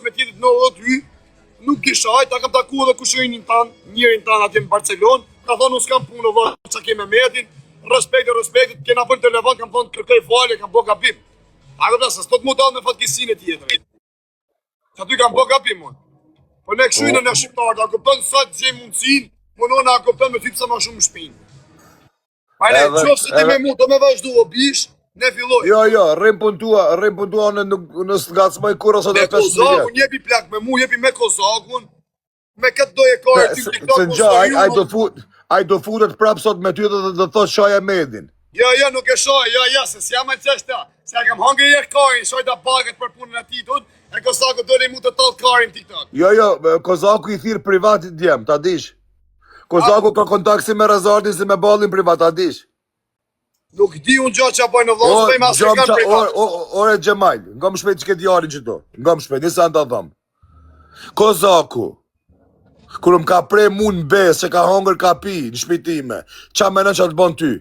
me tjetët 92, nuk kisha hajt, ta kam taku edhe kushoinin tanë, njërin tanë atje në Barcelonë, ka thonë unë s'kam punë vë që keme Mehmetin, respektit, kena bën telefon, kam thonë kërkoj falje, kam bo gabim. A këta se s'tot mu dalë me fatkesin e tjetër. Që aty kam bo gabim, unë. Po ne këshujnë në shqiptarët, a këpton sa të gjem mundësin, mënona a këpton me ty pësa ma shumë më shpinë. Pa ne, qofë se ti me mu, do me vazhdu o bish, ne filloj. Jo, rrim pun tua në s'ngacmoj kur ose me Kozakun jepi plak, me mu jepi me Kozakun, me këtë doje kare ty TikTok. Ai do futet prap sot me ty dhe do thot shaj Ahmedin. Jo, nuk e shaj, se s'jam e qeshta. Se kam hangri jek karin, shaj da paket për punën e titut, e Kozaku dole mu të talë karin TikTok. Jo, Kozaku i thirë privatit djem, ta dish. Kozaku ka kontakt si me Rezardin, si me ballin privat, ta dish. Nuk di unë gjatë që apaj në vlasë, për i masë e kanë privat. Ore Gjemal, nga më shpejt që këtë jarin që do. Nga më shpejt, nisa në të dhamë. Kozaku, kur më ka prej mu në besë që ka hongër ka pi në shpitime, qa menen që të bon ty?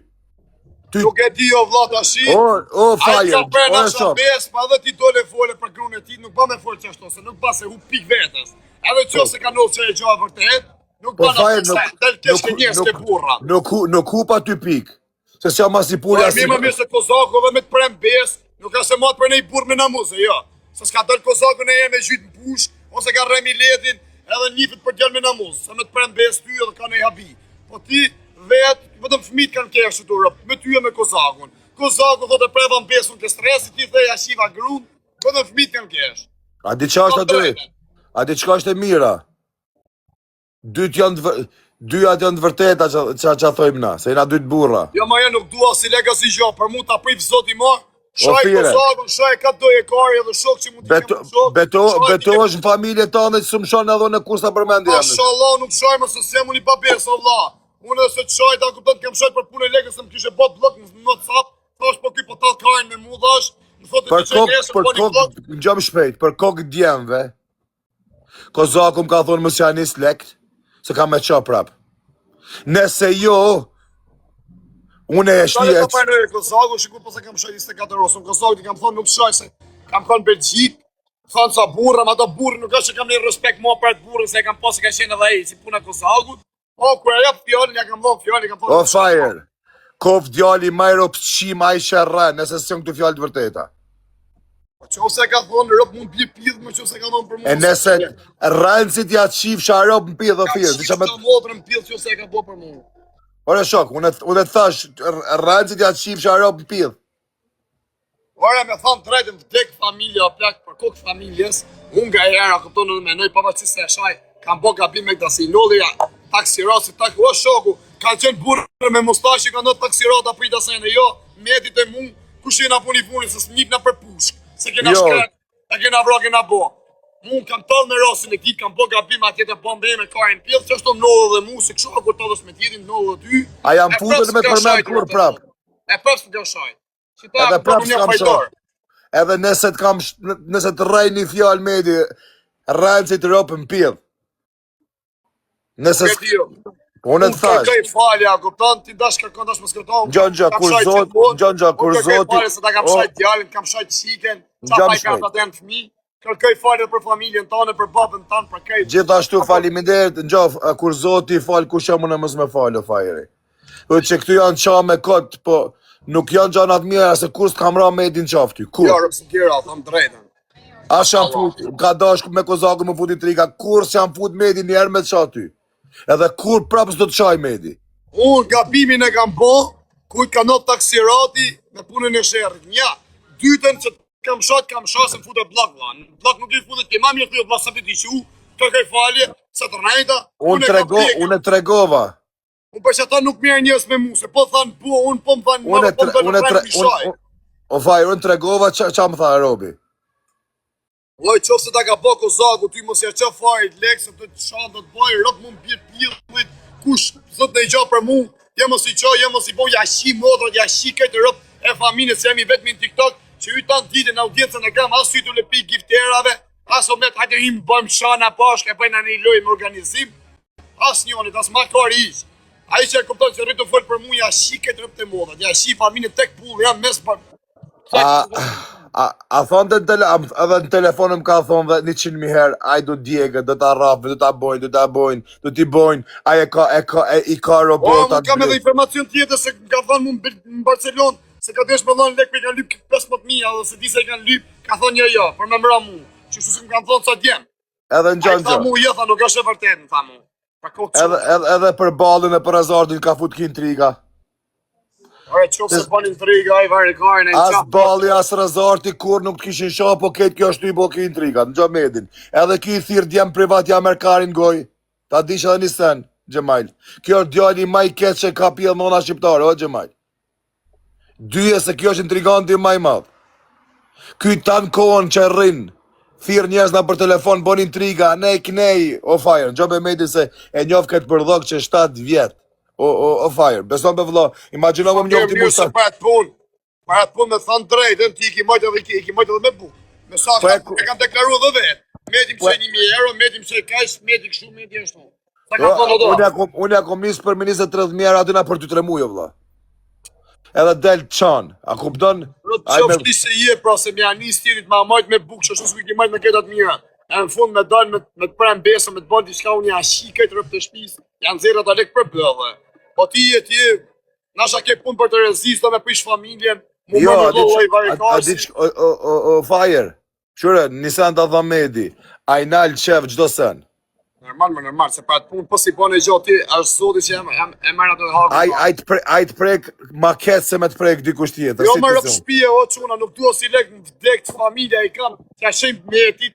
Nuk e di o vla të shi, fajer, ka prej në shabes, pa dhe ti dole fole për grunë e ti, nuk ba me folë që ashtu, se nuk ba se hu pik vetës. Edhe që se ka nëllë që e gjoha vërtet, nuk ba në përse, del kesh ke njës ke burra. Nuk hu pa ty pik, se s'ja ma si pulja si... Mi më mirë se Kozaku dhe me të prem besë, nuk ka se matë për nej burë me namuze, jo. Se s'ka dëllë Kozaku në e me gjytë në push, ose ka remi letin, edhe njifit për djallë me namuz, se me të prem besë ty edhe ka nej habi. Po ti vetë, vetëm fëmit kanë keshë të rëpë, me ty e me Kozakun. Kozaku thotë e prevan besën ke stresi, ti dhe jashiva grunë, vetëm fëmit kanë keshë. A di qa është të drejt? A di qka është e mira? Dyjat janë të vërteta që thojmë na, se jena dytë burra. Jo ma nuk dua si lega si gjo, për mu të aprif zoti ma, shaj Kozakun, shaj ka doje kari edhe shok që mund të kemë shok. Beto është në familje të anë që së më shanë edhe në kursa përmendje. Mashallah, nuk shaj më se se mu një babesë, Allah. Unë edhe se të shaj, ta kupton të kem shaj për punë e legës, se më kishe bot blok në WhatsApp, thash po ky po tal karin me mu dhash, në thotë të që njesë, po një blok. Gjam shpejt, për kokë djemve, Kozaku më ka thonë mësë janë njës lekt, se ka me qa prap. Nese jo, une e shli e... Kozaku, shikur po se kam shaj 24 orë, Kozaku ti kam thonë nuk shaj, se kam thonë Belgjik, thonë sa burrëm, ato burrë nuk është që kam një respekt mua për atë burrën, se kam pas se ka qenë edhe ai, si puna Kozakut. O, kër e jep fjallin, ja kam dhonë fjallin, kam thonë... O, fajer, kof djali majro pëqim a i shërren, nëse së jënë këtu fjallë të vërteta. Që ose ka thonë, rëpë mund pje pidhë, më që ose ka thonë për mund... E nëse rrënë si t'ja qif që a rëpë në pidhë dhe pidhë. Ka qif të modrë në pidhë që ose ka bo për mund. Ore shok, unë e thash, rrënë si t'ja qif që a rëpë në pidhë. Ore, me thamë të rejtëm të tek familja, plak për kokë familjes, unë nga era këtonë dhe menoj, pa që se shaj, kam bo gabim me këta si lodhja, taksirasi, o shoku, kanë qenë burë me mustashi, kanë do taksirata prita sene, jo, medit e mund, kush jena puni punit, se s'njip na për pushk, se kena shkret, e kena vra, kena bo. Mund kam tallë me rasin e kit, kam bo gabim atje të bombe me karin pjellë, që është nëllë dhe mu, se kësho kur tallës me tjetin, nëllë dhe ty. A jam futën me përmen kur prap. E prap s'm kjo shaj. Edhe prap s'kam shaj. Edhe nëse të rrej një fjallë medi, rrejnë si të ropë në pjellë. Nëse unë të thash. Kërkoj falja, kupton, ti dash kërkon dash mos kërkon. Gjanja kur zoti. Kërkoj se ta kam shajt djalin, kam shajt shiken, ça pa ka ata në fëmijë. Kërkoj falje për familjen tonë, për babën tonë, për këtë. Gjithashtu faleminderit, ngjaf, kur zoti fal kush jam unë mos më falë fajeri. Po që këtu janë qa me kot, po nuk janë gjana të mira se kur s'kam ra me edin qafty. Kur? Jo, rëpsi kjera, tham drejtën. As jam fut, ka dash me Kozaku më futi trika, kur s'jam fut me edin njerë me qa ty. Edhe kur prapës do të qaj me edi. Unë gabimin e kam bo, kujt ka not taksirati me punën e sherrit. Nja, dytën që kam shat se më futet blok, vla. Në blok nuk i futet ke ma mirë të jo vla sa të t'i shu, kërkoj falje, se të rejta. Unë e tregova. Unë për që ta nuk mirë njës me mu, se po thanë po, unë po më thanë më po më të në rejtë shaj. O faj, unë tregova qa më tha Robi. Loj, qofë se ta ka bo Kozaku, ty mos ja qa farit lekë, se të shanë do të bajë, rëpë mu më pjetë pjetë, kush zot në i gja për mu, jemës i qa, jemës i bo, jashi modrat, jashi këtë rëpë e familje, se jemi vetëm në TikTok, që ju tanë ditë në audiencën e kam, asë sytu le pi gifterave, asë o me të hajtë imë bëjmë shana bashkë, e bëjnë në i lojë më organizim, asë njonit, asë ma kari ishë. A i që e këptojnë që rritë të folë për mu, jashi këtë rëpë të modrat, jashi familje tek pull, jam mes për... A thonë edhe në telefonë më ka thonë dhe 100.000 herë, aj do djegë, do ta rafë, do ta bojnë, do t'i bojnë, aj i ka robota. Unë kam edhe informacion tjetër se ka thonë mu në Barcelonë, se ka desh me dhonë lek me kanë lyp 15.000, dhe se di se i kanë lyp, ka thonë jo, për me mëra mu, që shtu se më kanë thonë sa djemë. Edhe në Ai tha mu, jo, tha nuk është e vërtet, më tha mu. Edhe për ballin e për hazardin ka fut ki intriga. Ore, qofë se bën intriga, ai vari karin e As balli, as hazardi kur nuk të kishin shoh, po ketë kjo është i bo ki intriga, në Gjamedin. Edhe ki i thirë djem privat ja merkarin goj. Ta dish edhe një sen, Gjemajl. Kjo është djali ma i ketë që ka pjellë nona shqiptare, o Gjemajl. Dyje se kjo është intriganti ma i madh. Ky tanë kohën që rrinë, thirë njerëzna për telefon, bon intriga, nej, o fire. Në Gjamedin se e njofë këtë përdhok që 7 vjetë. O fire, beson me vëlla, imagjino më njofti mirë se para të punë me thënë drejtën, ti i ki mojtë edhe me bukë. Me sa e kanë deklaru dhe vetë. Medim se 1.000 euro, medim se kajsh, medim kështu, medim ashtu. Sa ka thonë do? Unë ja kom nisë për me 20-30 euro aty na për 2-3 muaj, vëlla. Edhe del çan, a kupton? Rot qoftë ti se je pra se më anis tirit ma majt me bukë, ashtu s'u ki majt me këta të mira. E në fund me dal me të prem besën, me të bën diçka unë ja shikaj të rrëp të shtëpisë. Janë zerrat a lek për bëllë. Po ti nasha ke punë për të rezistë, me prish familjen, jo, o fire, qyre, Nisan të dhamedi, a i nalë qef gjdo sen. Normal, se pra të punë, po si po në gjotë ti, është zoti që e mërë atë dhe haku. A i të prek ma ketë se me të prek dikush tjetër. Jo më rëpë shpije, o quna, nuk duo si lek në vdek të familja i kam, t'ja shem me ti,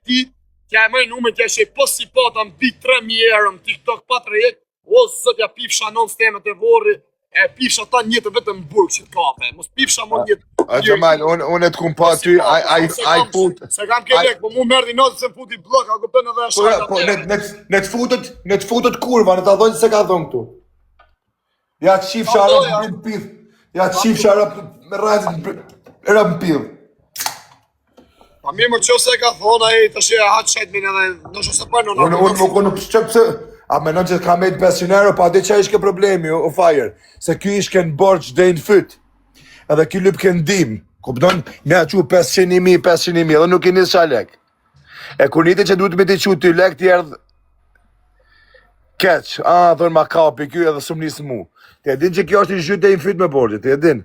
t'ja e mërë nume, t'ja shem po si po të mbi 3.000 euro në TikTok pa të rejek, o zotja pifsha non stemet e vorri, e pifsha ta njëtë vetëm në burg që t'kape, mos pifsha më njëtë. A Gjemal, unë e t'kum pa ty, a i fut. Se kam ke lek, po mu merdi notë se m'futi blok, a këpën edhe e shajt atë. Ne t'futët kurva, ne t'a dhojnë se ka dhonë këtu. Ja t'shif sharap në pith, ja t'shif sharap me rajzit rëp në pith. Pa mirë më qo se ka thonë, a i të shë e hatë shajt minë edhe, në shë se përnë në unë pëse. A menon që ka mejtë 500 euro, pa di që ishke problemi, o fire. Se kjo ishke në borç dhe në fyt. Edhe kjo lyp ke ndim. Kupton, mja që 500.000, edhe nuk i njës qa lek. E kur njëti që duhet me ti që ty lek, ti erdhë keq. Dhërë ma kapi kjo edhe sum njësë mu. Ti e din që kjo është i zhyt dhe i në fyt me borgjë, ti e din.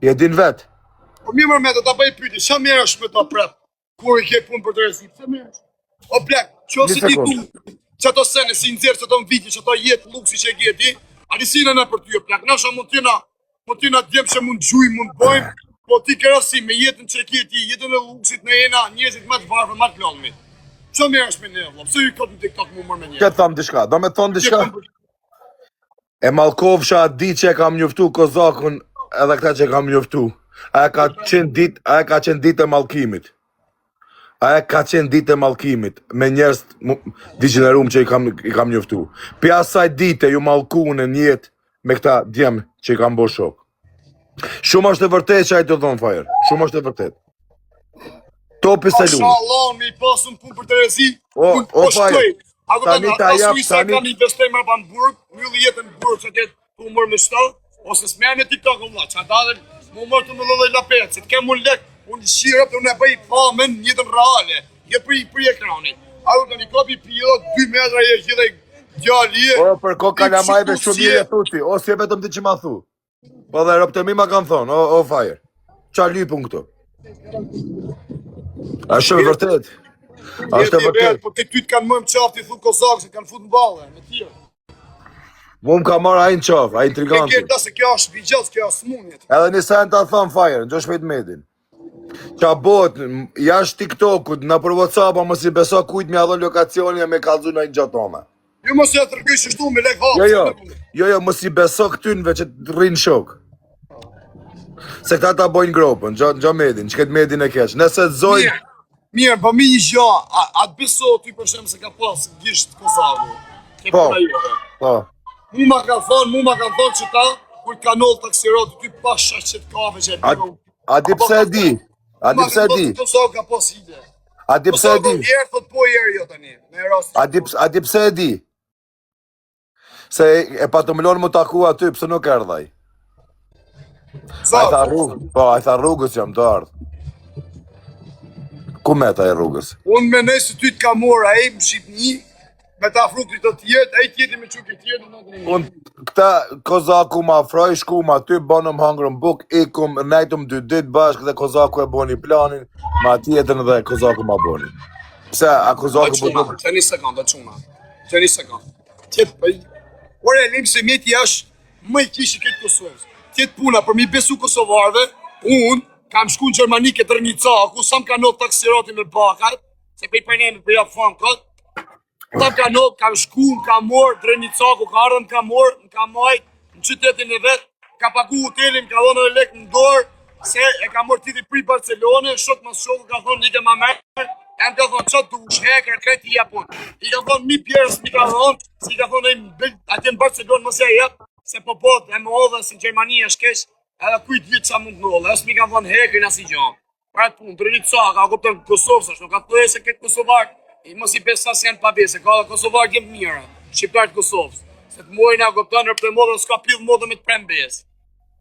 Ti e din vetë. Po mirë mërë me të ta bëj pyti, që mirë është me ta prep? Kur i ke punë për të rezit, që mirë është? O blek, që si ti du, që to sene, si nëzirë, që to në viti, që to jetë luksi që e gjeti, a di si në për ty o blek, nasha mund t'jena djemë që mund gjuj, mund bojmë, po ti këra si me jetën që e gjeti, jetën e luksit në jena njëzit ma të varfë, ma të lënëmi. Që mirë është me ne, vlo, pëse ju këtë në TikTok mu mërë me njërë? Këtë thamë dishka, do me thonë dishka? E Malkovsha di që e kam njoftu Kozakun edhe këta që e kam njoftu. Aja ka qenë ditë e mallkimit. Aja ka qenë ditë e mallkimit, me njerëz digjenerum që i kam njoftu. Për asaj dite ju mallku në jetë me këta djemë që i kam bo shok. Shumë është e vërtet që a i të thonë, Fajer. Shumë është e vërtet. Topi se lunë. Allah, me i pasën punë për të rezi, o Fajer. Ako të në asu i sa kam investoj më pa në burg, mjulli jetë në burg që tjetë të umër me shtë, ose s'merë me TikTok Allah, që ata dhe më umër të më lëllë lapet, se të kemë më lek, unë shirëp dhe unë e bëj famen njëtën reale, jetë për i ekranit. Ako të një kapi pilot, 2 metra e gjithë e gjallie. O, për ko kalamajve shumë mirë e thuti, o si e vetëm ti që ma thu. Po dhe rëpë të mi ma kanë thonë, o Fajer. Qa lypun këto? A shumë vërtet. Ashtë e vërtet. Po të ty të kanë mëjmë qaftë i thu kozakë, se kanë fut në bale, me tjera. Mu më ka marrë a i në qafë, a i intriganti. E kërta se kjo është vigjës, kjo është smunjet. Edhe një sen të thonë Fajer, në gjosh pejt medin. Qa bot, jashtë TikTokut, në për WhatsApp, a mos i beso kujt me adho lokacionin e me kalzu në i gjatome. Jo mos e tërgëj shështu me lek hapë. Jo, mos i beso këtynve që të rrinë shok. Se këta ta bojnë gropën, gjo medin, që këtë medin e keq. Nëse të zoj... Mirë, pa mi një gja, a të beso ty për shemë se ka pas gisht Kozavu? Po. Mu ma kanë thonë që ta, kur kanol taksirot, ty pasha që të kafe që e bërë. A di pse e di? A di pse e di? Kozavu ka pas ide. A di pse e di? Kozavu erë, thot po erë jo tani, me rastë. A di pse e di? Se e pa të mëllonë më taku aty, pëse nuk erdhaj. A i tha rrugës, po, a i tha rrugës jam të ardhë. Ku me ta e rrugës? Unë menoj se ty t'ka morë ai në Shqipni, me ta fruktit të tjetë, ai tjeti me çuki tjetë në natën e mirë. Unë këta kozaku ma afroj, shkum aty, banëm hangrëm buk, ikum, nejtum 2 ditë bashkë dhe kozaku e boni planin, ma tjetën dhe kozaku ma boni. Pse, a kozaku Çuna, që një sekundë, çuna. Që një sekundë. Tjetë për... Ore, lim se mjeti është më i kishi këtë Kosovës. Tjetë puna për mi besu Kosovarve, unë kam shku në Gjermani këtë Rënicaku, sa më ka not taksirati me bakajt, se për i përnemi për japë fanë këtë. Sa më ka not, kam shku, më ka morë, Rënicaku ka ardhë, më ka morë, më ka majtë, në qytetin e vetë, ka pagu hotelin, më ka dhonë në lekë në dorë, se e ka morë titi pri Barcelone, shok mas shokë ka thonë një ke ma merë, e më ka thonë qëtë dush, heker, kreti Japon. I ka thonë mi pjerës, mi ka thonë, si ka thonë atje në Barcelone mos e jep, se po pot e më odhe si Gjermani e shkesh, edhe kujt vitë sa mund në odhe, mi ka thonë heker në si gjonë. Pra të punë, të rënit sa, ka kuptën Kosovës, është, nuk ka të se këtë Kosovarë, i mos i besa se janë pa bese, ka dhe Kosovarë jem mira, shqiptarët Kosovës, se të mojnë a kuptën në për modë, s'ka pidhë modë me të prem besë.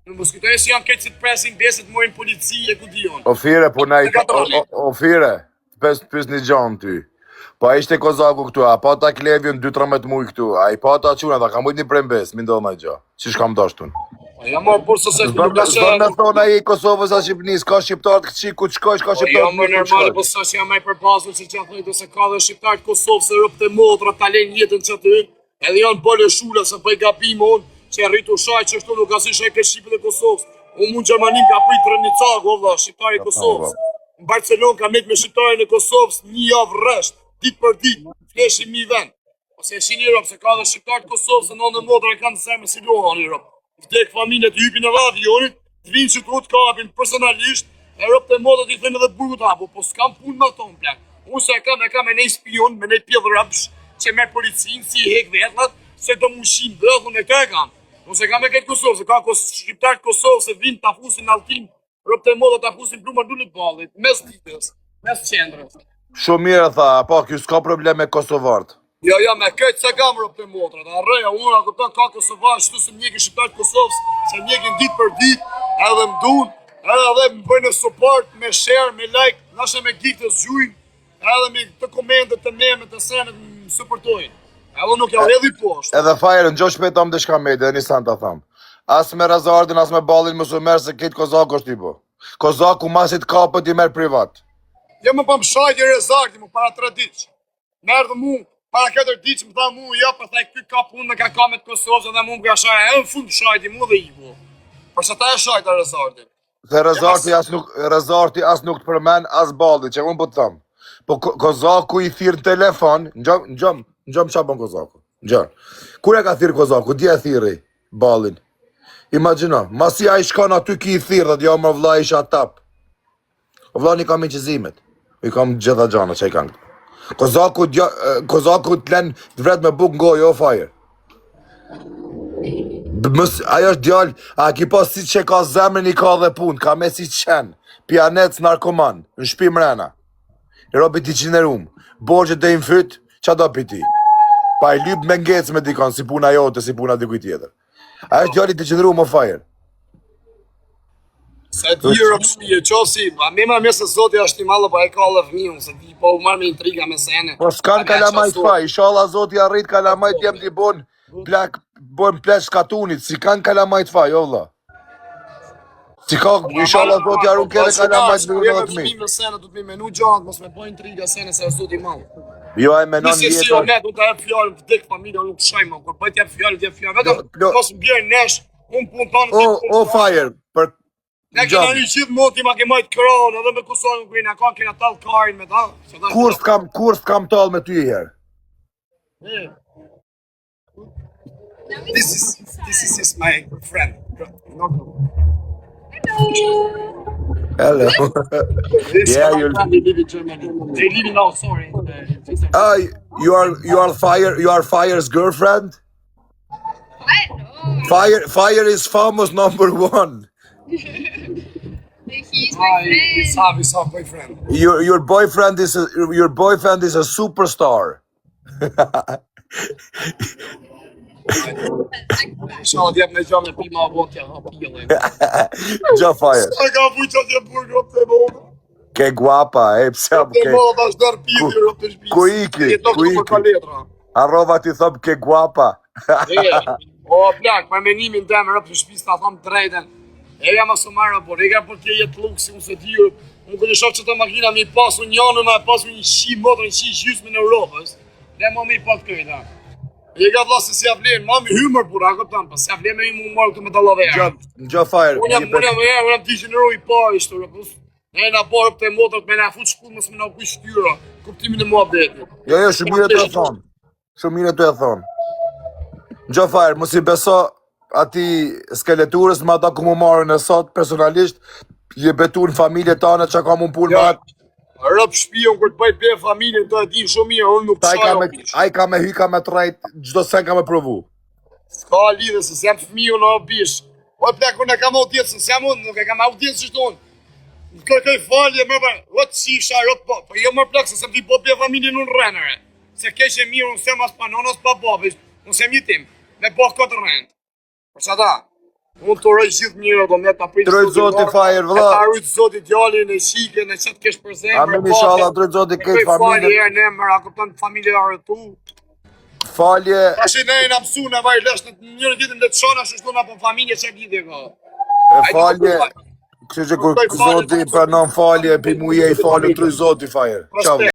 Në moskitoj se janë këtë si të presin besë, të mojnë polici e ku dion. Ofire, po na i... Ofire, pës një gjanë ty. Pa ishte kozaku këtu, a pa ta klevjën 2-13 muj këtu, a i pa ta quna, ta ka mujt një prembes, mi ndonë në gjë. Qish kam dashtun? Ja marë por së se këtu ka që... Zbërë me thona i Kosovës a Shqipnis, ka shqiptarët këqi ku të shkojsh, ka shqiptarët ja marë normale, po sa që jam aj përbazur që që thëjtë se ka dhe shqiptarët Kosovë se rëpë të motra, ta len jetën që të edhe janë bële shula se bëj gabime unë, që e rritu shaj që shtu nuk asë shaj këtë Shqipën e Kosovës. Unë mund Gjermanin ka prit Rënicaku, valla, shqiptari Kosovës. Në Barcelonë ka met me shqiptarin e Kosovës një javë rresht, ditë për ditë, fleshi mi vend. Ose e shini Europë, se ka dhe shqiptarët Kosovës e në modrë e kanë të zemë si loha në Europë. Vdek familje të hypin edhe avionit, të vinë që të kapin personalisht, Europë të modrë t'i thënë edhe burgut hapo, po s'kam punë me tonë plak. Unë se e kam e nej spion, me nej pjedhë rëpsh, që me policinë, si i hek vetlat, se do mushim dëthun e të e kam. Unë se kam e këtë Kosovë, se ka shqiptarët Kosovë se vinë t'a fusin në altin, rëpë të modë t'a fusin plumër lullit balit, mes ditës, mes qendrës. Shumë mirë tha, po, kjo s'ka problem me Kosovartë. Ja, me këtë se kam rëpë të modrë, dhe arreja, unë a këpëtan ka Kosovarë, shtu se mjekin shqiptarët Kosovës, se mjekin ditë për ditë, edhe m'dun, edhe më bëjnë support, me share, me like, nashe me gikë të zgjujnë, edhe me të komendet të memet të senet më supportojnë. Edhe nuk ja hedhi poshtë. Edhe fajrë, në gjohë shpejt om dhe shka me, dhe një san të thamë. As me Razardin, as me Ballin më su merë se kitë Kozaku është i bo. Kozaku masit kapët i merë privat. Jo më pëm shajt i Razardin, më para 3 ditë. Merë dhe mu, para 4 ditë, më tha mu, ja, për thaj këtë ka punë me ka kamet Kosovës, edhe mu më ka shajt, e në fund shajt i mu dhe i bo. Përse ta e shajt e Razardin. Se Razardi as nuk të përmen, as Balli, që unë po të thamë. Po Kozaku i thirë në telefon, në gjëm qa bën Kozaku, në gjëm. Kur e ka thirë Kozaku, di e thiri Ballin. Imagino, masi a i shkon aty ki i thirë, dhe jo më vla isha tap. O vla një kam i qëzimet, i kam gjitha gjana që i kanë. Kozaku të len të vret me buk ngoj, o fajër. Ajo është djallë, a ki pas si që ka zemrën i ka dhe punë, ka me si qenë, pianec narkoman, në shpi mrena. I robi ti qinerum, borgjet dhe i mfyt, qa do piti? Pa i lyp me ngec me dikon, si puna jote, si puna dikuj tjetër. A është djalli të qinerum o fajer? Se ti Europë qosi, a me ma se zoti është i malë, pa e ka dhe fëmijun, se ti po u marrë me intriga me sene. Po s'kan kalamajt faj, inshallah zoti arrit kalamajt jem t'i bon plesh shkatunit, si kan kalamajt faj, o vlla. Si ka, inshallah zoti arru kere kalamajt me gëllë të mi. Me sene, du t'mi menu gjatë, mos me po intriga sene se është zoti malë. Jo e menon jetën. Nisi si o net, du t'a jep fjallë, vdek familja, nuk shajma, kur bëjt jep fjallë, vetëm mos më bjerë nesh, unë punë tonë. O fajer, për ne kena një gjithë moti ma ke majtë kronë, edhe me kusojnë në kujnë, ka kena talë karin me ta. Kur s'kam talë me ty herë? This is my friend. Hello. Yeah, they live in Germany. They live in, oh, sorry. You are Fire's girlfriend? Fire is famous #1. He's my friend. He's our boyfriend. Your boyfriend is a superstar. Inshallah djep me gjamë me pima avotja, ha pillën. Gjo fire. Sa ka fuqa dje burgo të boga. Ke guapa, pse Te moda është dar pidhë rrot të shtëpisë. Ku iki? Ku iki? Arrova ti thop ke guapa. O plak, për menimin tem rrot të shtëpisë ta them drejtën. E jam asumara por e ka për të jetë luksi unë se ti unë kur e shoh çto makina mi pasu njënë më pasu një shi motor një shi gjysmë në Europës. Dhe më mi pas këta. E ka vlasë si avlen, mami hymër pura, këtan, pas si avlen me i mu marrë këtë me dallavera. Gjo fire. Unë jam 10 euro i pa ishtë, rëpus. Ne na borë për të motor, me na fut shkull, mësë me na kuj shtyra, kuptimin e mua beti. Jo, shumë mire të e thonë. Shumë mire të e thonë. Gjo fire, mos i beso ati skeleturës, ma ta ku mu marrën e sot, personalisht, je betu në familje tane që ka mu punë me atë. Rëp shpion kër të bëjt për familjen të e din shumë mirë, unë nuk Ai ka me hy ka me trajt, gjdo sen ka me provu. Ska lidhe, se sem fëmiju në bish. O plak, unë e kam audiencë, se sem unë, nuk e kam audiencë qështë unë. Në kërkoj falje, më bërë, rëtë qisha, rëtë po, për jo më plak, se sem ti po për familjen unë rrenëre. Se kesh e mirë, unë sem as pa nonos pa babis, unë sem jitim, me po këtë rrenë. Për që ta? Unë të rëjë gjithë mirë, do me të apritë Drejt zoti fire, vëlla. E ta rrujtë zoti djallin, e shike, në qëtë kesh për zemër. Amin inshallah, drejt zoti këtë familje. Falje e në mërë, a këpëtan familje arëtu. Falje. Tashi ne na mësu në vaj lesh në njërë ditën dhe të shona shështu nga për familje që lidhje ka. E falje. Kështë që kur zoti pranon falje, pi muje i falje, drejt zoti fire. Ciao.